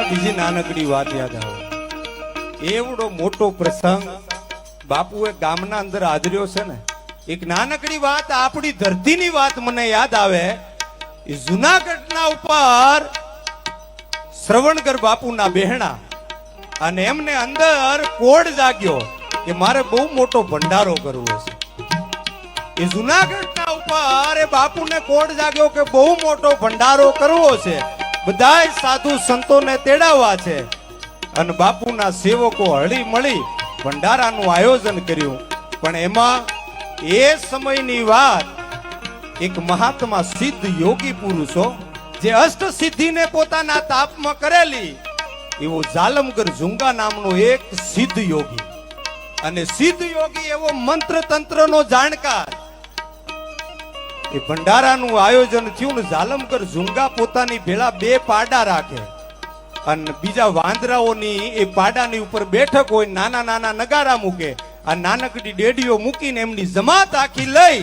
બીજી નાનકડી વાત યાદ આવે. એવડો મોટો પ્રસંગ બાપુએ ગામના અંદર આદર્યો છે ને. એક નાનકડી વાત આપણી ધરતીની વાત મને યાદ આવે. એ જુનાગઢના ઉપર શ્રવણગર બાપુના બહેણા અને એમને અંદર કોડ જાગ્યો કે મારે બહુ મોટો ભંડારો કરવો છે. એ જુનાગઢના ઉપર એ બાપુને કોડ જાગ્યો કે બહુ મોટો ભંડારો કરવો છે, બધાય સાધુ સંતોને તેડાવવા છે. અને બાપુના સેવકો હળી મળી ભંડારાનું આયોજન કર્યું. પણ એમાં એ સમયની વાત, એક મહાત્મા સિદ્ધ યોગી પુરુષો જે અષ્ટ સિદ્ધિને પોતાના તાપમાં કરેલી એવો જાલમગર ઝુંગા નામનો એક સિદ્ધ યોગી, અને સિદ્ધ યોગી એવો મંત્ર તંત્રનો જાણકાર. એ ભંડારાનું આયોજન થયું ને જાલમગર ઝુંગા પોતાની ભેળા બે પાડા રાખે અને બીજા વાંદરાઓની એ પાડાની ઉપર બેઠક હોય, નાના નાના નગારા મૂકે, આ નાનકડી ડેડીઓ મૂકીને એમની જમાત આખી લઈ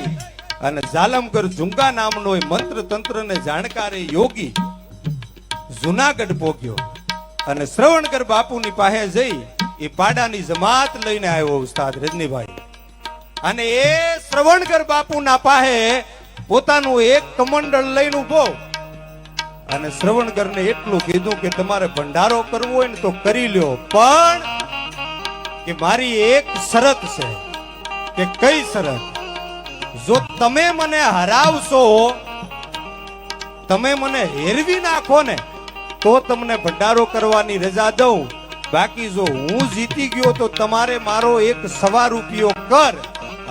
અને જાલમગર ઝુંગા નામનો એ મંત્ર તંત્રને જાણકાર એ યોગી જુનાગઢ પહોંચ્યો અને શ્રવણગર બાપુની પાસે જઈ એ પાડાની જમાત લઈને આવ્યો ઉસ્તાદ રજનીભાઈ. અને એ શ્રવણગર બાપુના પાસે પોતાનું એક કમંડળ લઈને ઉભો અને શ્રવણગરને એટલું કીધું કે તમારે ભંડારો કરવો હોય ને તો કરી લ્યો, પણ કે મારી એક શરત છે. કે કઈ શરત? જો તમે મને હરાવશો, તમે મને હેરવી નાખો ને તો તમને ભંડારો કરવાની રજા દઉં, બાકી જો હું જીતી ગયો તો તમારે મારો એક સવા રૂપિયો કર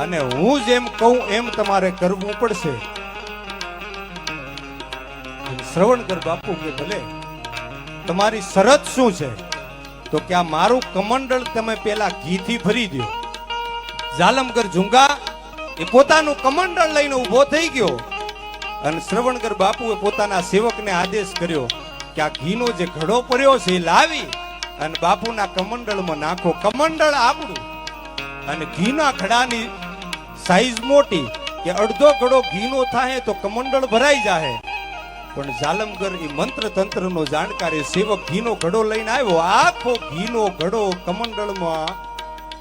અને હું જેમ કહું એમ તમારે કરવું પડશે. શ્રવણગર બાપુ કે ભલે, તમારી શરત શું છે? તો કે આ મારું કમંડળ તમે પેલા ઘીથી ભરી દો. જાલમગર ઝુંગા એ પોતાનું કમંડળ લઈને ઉભો થઈ ગયો અને શ્રવણગર બાપુએ પોતાના સેવકને આદેશ કર્યો કે આ ઘીનો જે ઘડો પડ્યો છે એ લાવી અને બાપુના કમંડળમાં નાખો. કમંડળ આપણું અને ઘીના ઘડાની સાઈઝ મોટી કે અડધો ઘડો ઘીનો થાય તો કમંડળ ભરાઈ જાય. પણ જાલમગર એ મંત્ર તંત્રનો જાણકારી સેવક ઘીનો ઘડો લઈને આવ્યો, આખો ઘીનો ઘડો કમંડળમાં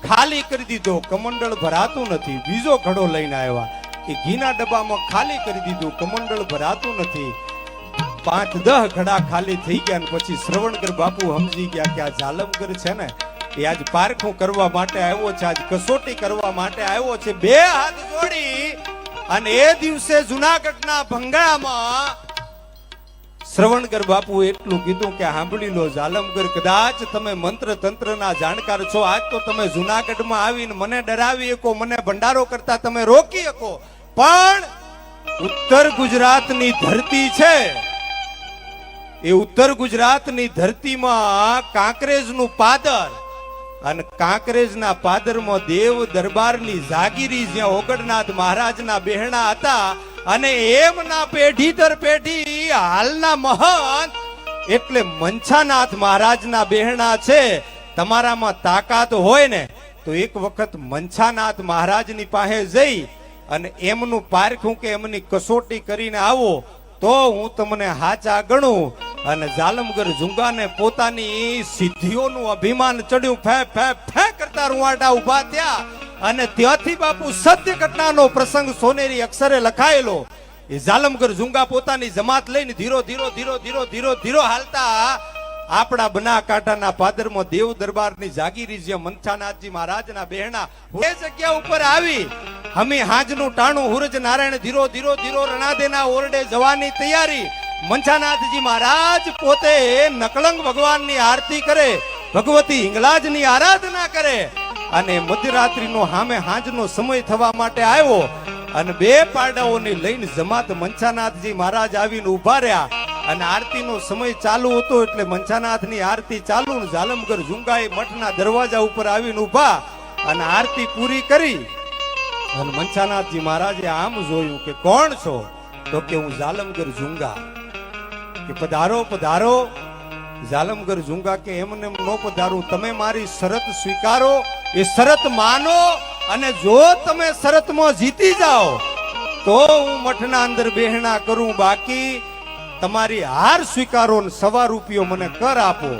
ખાલી કરી દીધો. કમંડળ ભરાતું નથી. બીજો ઘડો લઈને આવ્યા, એ ઘીના ડબ્બામાં ખાલી કરી દીધું, કમંડળ ભરાતું નથી. 5-10 ઘડા ખાલી થઈ ગયા. પછી શ્રવણગર બાપુ સમજી ગયા કે આ જાલમગર છે ને એ આજ પારખું કરવા માટે આવ્યો છે, આજ કસોટી કરવા માટે આવ્યો છે. બે હાથ જોડી અને એ દિવસે જુનાગઢના ભંગાળામાં શ્રવણગર બાપુ એટલું કીધું કે સાંભળી લો જાલમગર, કદાચ તમે મંત્ર તંત્રના જાણકાર છો, આજ તો તમે જુનાગઢમાં આવીને મને ડરાવી શકો, મને ભંડારો કરતા તમે રોકી શકો, પણ ઉત્તર ગુજરાતની ધરતી છે, એ ઉત્તર ગુજરાતની ધરતીમાં કાંકરેજનું પાદર અને કાંકરેજના પાદરમાં દેવ દરબારની જાગીરી જ્યાં ઓગણનાથ મહારાજના બહેણા હતા અને એમના પેઢી દર પેઢી હાલના મહંત એટલે મંછાનાથ મહારાજના બહેણા છે. તમારામાં તાકાત હોય ને તો એક વખત મંછાનાથ મહારાજની પાસે જઈ અને એમનું પારખું કે એમની કસોટી કરીને આવો તો હું તમને હાચા ગણું. અને જાલમગર ઝુંગાને પોતાની સિદ્ધિઓનું અભિમાન ચડ્યું. ફે ફે ફે કરતા રૂવાડા ઉભા થયા અને ત્યાંથી બાપુ સત્ય ઘટનાનો પ્રસંગ સોનેરી અક્ષરે લખાયેલો. એ જાલમગર ઝુંગા પોતાની જમાત લઈને ધીરો ધીરો ધીરો ધીરો ધીરો ધીરો હાલતા આપણા બનાસકાંઠાના પાદરમાં દેવ દરબારની જાગીરી જ્યાં મંછાનાથજી મહારાજના બહેણા એ જગ્યા ઉપર આવી. હમી હાજનું ટાણું હુરજ નારાયણ ધીરો ધીરો ધીરો રણાદેના ઓરડે જવાની તૈયારી. મંછાનાથજી મહારાજ પોતે નકલંગ ભગવાનની આરતી કરે, ભગવતી હિંગલાજની આરાધના કરે અને મધ્યરાત્રિનો હામે હાંજનો સમય થવા માટે આવ્યો અને બે પાડાઓને લઈને જમાત મંછાનાથજી મહારાજ આવીને ઉભા રહ્યા અને આરતીનો સમય ચાલુ હતો એટલે મંછાનાથની આરતી ચાલુ. જાલમગર ઝુંગાએ મઠના દરવાજા ઉપર આવીને ઉભા અને આરતી પૂરી કરી અને મંછાનાથજી મહારાજે આમ જોયું કે કોણ છો? તો કે હું જાલમગર ઝુંગા. કે પધારો પધારો. જાલમગર ઝુંગા કે એમને નો પધારું, તમે મારી શરત સ્વીકારો, એ શરત માનો અને જો તમે શરતમાં જીતી જાઓ તો હું મઠના અંદર બહેણા કરું, બાકી તમારી હાર સ્વીકારો ને 1.25 રૂપિયો મને કર આપો.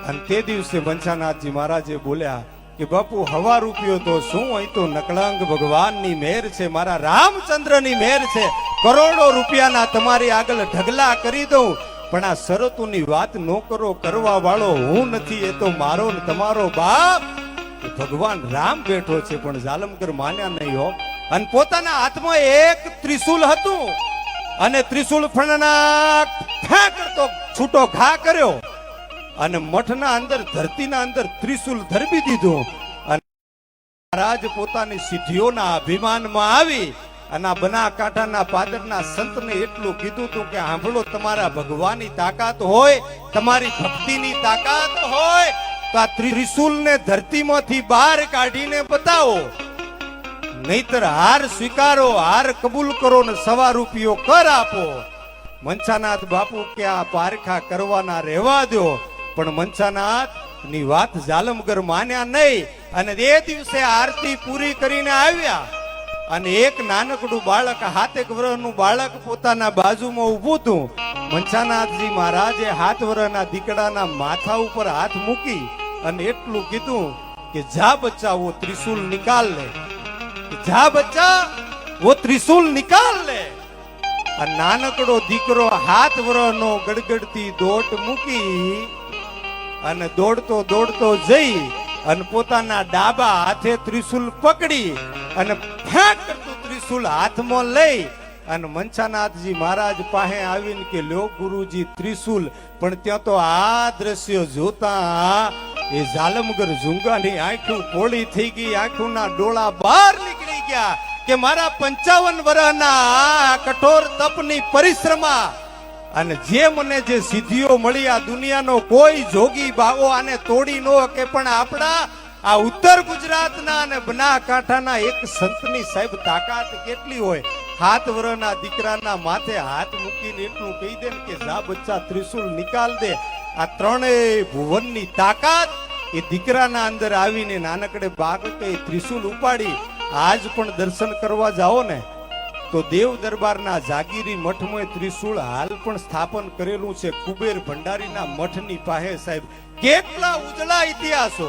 અને તે દિવસે વંશાનાથજી મહારાજે બોલ્યા કે બાપુ 1.25 રૂપિયો તો શું, અહીં તો નકળંગ ભગવાનની મહેર છે, મારા રામચંદ્રની મહેર છે. કરોડો રૂપિયાના તમારી આગળ ઢગલા કરી દઉં, પણ આ શરતોની વાત ન કરો. કરવા વાળો હું નથી, એ તો મારો ને તમારો બાપ ભગવાન રામ બેઠો છે. પણ જાલમગર માન્યા નહીં હો. અને પોતાના હાથમાં એક ત્રિશુલ હતું અને ત્રિશુલ ફણના ફેંક કરતો છૂટો ઘા કર્યો અને મઠના અંદર ધરતીના અંદર ત્રિશુલ ધરબી દીધું. અને મહારાજ પોતાની સિદ્ધિઓના અભિમાનમાં આવી અને આ બનાસકાંઠાના પાદરના સંતને એટલું કીધું હતું કે સાંભળો, તમારા ભગવાનની તાકાત હોય, તમારી ભક્તિની તાકાત હોય તો આ ત્રિશુલને ધરતીમાંથી બહાર કાઢીને બતાવો, નહીતર હાર સ્વીકારો, હાર કબૂલ કરો ને 1.25 રૂપિયો કર આપો. મનસાનાથ બાપુ કે આ પારખા કરવાના રહેવા દો, પણ મનસાનાથ ની વાત જાલમગર માન્યા નહીં. અને એ દિવસે આરતી પૂરી કરીને આવ્યા અને એક નાનકડું બાળક, 7 વર્ષનું બાળક પોતાના બાજુમાં ઊભું હતું. મનસાનાથજી મહારાજે 7 વર્ષના દીકરાના માથા ઉપર હાથ મૂકી અને એટલું કીધું કે જા બચ્ચા, વો ત્રિશુલ નિકાલ લે, જા બચ્ચા વો ત્રિશુલ નિકાલ લે. આ નાનકડો દીકરો 7 વર્ષનો ગડગડતી દોટ મૂકી અને દોડતો દોડતો જઈ અને પોતાના ડાબા હાથે ત્રિશુલ પકડી અને ફેંક કરતું ત્રિશુલ હાથમાં લઈ અને મનસાનાથજી મહારાજ પાસે આવીને કે લ્યો ગુરુજી ત્રિશુલ. પણ ત્યાં તો આ દ્રશ્ય જોતા એ જાલમગર ઝુંગાની આંખો પોળી થઈ ગઈ, આંખોના ડોળા બહાર નીકળી ગયા કે મારા 55 વર્ષના કઠોર તપની પરિશ્રમા અને જે મને જે સિદ્ધિઓ મળી, આ દુનિયાનો કોઈ જોગી બાવો આને તોડી ન કે. પણ આપણા આ ઉત્તર ગુજરાતના અને બનાસકાંઠાના એક સંતની સાહેબ તાકાત કેટલી હોય. 7 વર્ષના દીકરાના માથે હાથ મૂકીને એટલું કહી દે કે જા બચ્ચા ત્રિશુલ નિકાલ દે. આ ત્રણેય ભુવનની તાકાત એ દીકરાના અંદર આવીને નાનકડે બાળકે ત્રિશુલ ઉપાડી. આજ પણ દર્શન કરવા જાઓ ને તો દેવ દરબારના જાગીરી મઠમાં ત્રિશુળ હાલ પણ સ્થાપન કરેલું છે. કુબેર ભંડારીના મઠની પાસે સાહેબ કેટલા ઉજળા ઇતિહાસો.